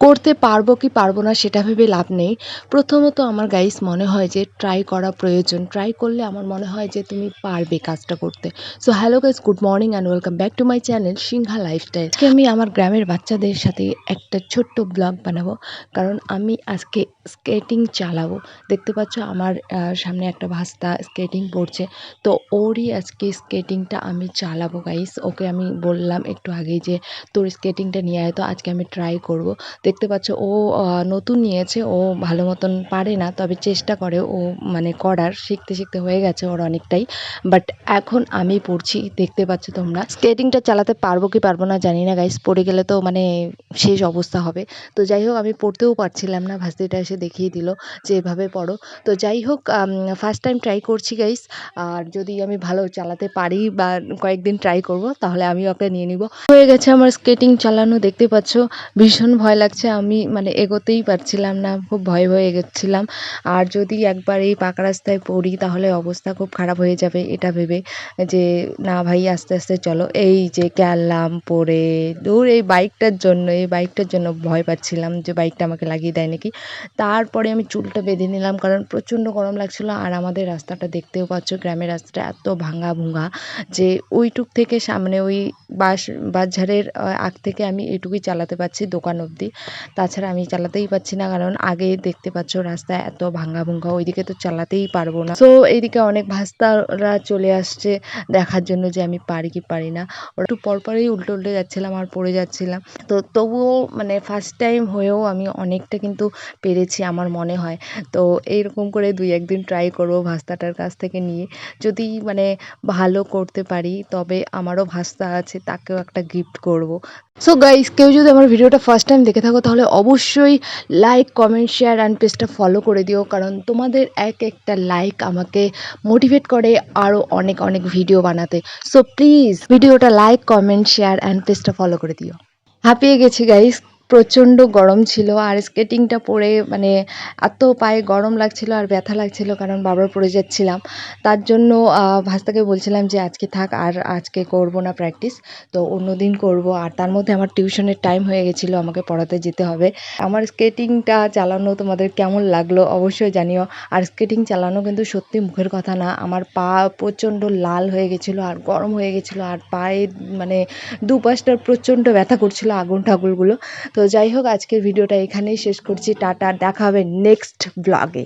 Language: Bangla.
করতে পারবো কি পারবো না সেটা ভেবে লাভ নেই। প্রথমত আমার গাইস মনে হয় যে ট্রাই করা প্রয়োজন। ট্রাই করলে আমার মনে হয় যে তুমি পারবে কাজটা করতে। So hello guys, good morning and welcome back to my channel Sinha lifestyle. আজকে আমি আমার গ্রামের বাচ্চাদের সাথে একটা ছোট্ট ব্লগ বানাবো, কারণ আমি আজকে স্কেটিং চালাবো। দেখতে পাচ্ছ আমার সামনে একটা ভাস্তা স্কেটিং পড়ছে, তো ওরই আজকে স্কেটিংটা আমি চালাবো গাইস। ওকে আমি বললাম একটু আগেই যে তোর স্কেটিংটা নিয়ে আয়, তো আজকে আমি ট্রাই করব। দেখতে পাচ্ছ ও নতুন নিয়েছে, ও ভালো মতন পারে না, তবে চেষ্টা করে ও, মানে করার শিখতে শিখতে হয়ে গেছে ওর অনেকটাই। বাট এখন আমি পড়ছি, দেখতে পাচ্ছ তোমরা। স্কেটিংটা চালাতে পারবো কি পারবো না জানি না গাইস, পড়ে গেলে তো মানে শেষ অবস্থা হবে। তো যাই হোক, আমি পড়তেও পারছিলাম না, ভাস্তিটা এসে দেখিয়ে দিল যে এভাবে পড়ো। তো যাই হোক, ফার্স্ট টাইম ট্রাই করছি গাইস। আর যদি আমি ভালো চালাতে পারি বা কয়েকদিন ট্রাই করব, তাহলে আমি ওকে নিয়ে নিব। হয়ে গেছে আমার স্কেটিং চালানো, দেখতে পাচ্ছ। ভীষণ ভয় লাগছে, আমি মানে এগোতেই পারছিলাম না, খুব ভয়ে ভয়ে এগোচ্ছিলাম। আর যদি একবার এই পাকা রাস্তায় পড়ি তাহলে অবস্থা খুব খারাপ হয়ে যাবে, এটা ভেবে যে না ভাই আস্তে আস্তে চলো। এই যে গেলাম পড়ে, দূর। এই বাইকটার জন্য ভয় পাচ্ছিলাম যে বাইকটা আমাকে লাগিয়ে দেয় নাকি। তারপরে আমি চুলটা বেঁধে নিলাম, কারণ প্রচণ্ড গরম লাগছিল। আর আমাদের রাস্তাটা দেখতেও পাচ্ছ, গ্রামের রাস্তাটা এত ভাঙা ভুঙা যে ওইটুক থেকে সামনে ওই বাঁশঝাড়ের আগ থেকে আমি এটুকুই চালাতে পারছি দোকান অবধি। তাছাড়া আমি চালাতেই পারছি না, কারণ আগে দেখতে পাচ্ছ রাস্তা এত ভাঙা ভুঙা, ওইদিকে তো চালাতেই পারবো না। সো এইদিকে অনেক ভাস্তারা চলে আসছে দেখার জন্য যে আমি পারি কি পারি না। ওরা একটু পরপরই উল্টে উল্টে যাচ্ছিলাম আর পড়ে যাচ্ছিলাম। তো তবুও মানে ফার্স্ট টাইম হয়েও আমি অনেকটা কিন্তু পেরেছি আমার মনে হয়। তো এইরকম করে ২-১ দিন ট্রাই করব ভাস্তাটার কাছ থেকে নিয়ে। যদি মানে ভালো করতে পারি তবে আমারও ভাস্তা আছে, তাকেও একটা গিফট করব। সো গাইস, কেউ যদি আমার ভিডিওটা ফার্স্ট টাইম দেখে থাকো তাহলে অবশ্যই লাইক, কমেন্ট, শেয়ার অ্যান্ড পেজটা ফলো করে দিও, কারণ তোমাদের এক একটা লাইক আমাকে মোটিভেট করে আরও অনেক অনেক ভিডিও বানাতে। সো প্লিজ ভিডিওটা লাইক, কমেন্ট, শেয়ার অ্যান্ড পেজটা ফলো করে দিও। হাঁপিয়ে গেছি গাইস, প্রচণ্ড গরম ছিল। আর স্কেটিংটা পরে মানে এত পায়ে গরম লাগছিল আর ব্যথা লাগছিল, কারণ বারবার পড়ে যাচ্ছিলাম। তার জন্য ভাস্তাকে বলছিলাম যে আজকে থাক, আর আজকে করব না প্র্যাকটিস, তো অন্য দিন করব। আর তার মধ্যে আমার টিউশনের টাইম হয়ে গেছিলো, আমাকে পড়াতে যেতে হবে। আমার স্কেটিংটা চালানো তোমাদের কেমন লাগলো অবশ্যই জানিও। আর স্কেটিং চালানো কিন্তু সত্যি মুখের কথা না, আমার পা প্রচণ্ড লাল হয়ে গেছিলো আর গরম হয়ে গেছিলো, আর পায়ে মানে দুপাশটার প্রচণ্ড ব্যথা করছিল, আগুন ঠাকুরগুলো। তো যাই হোক, আজকের ভিডিওটা এখানেই শেষ করছি। টাটা, দেখা হবে নেক্সট ব্লগে।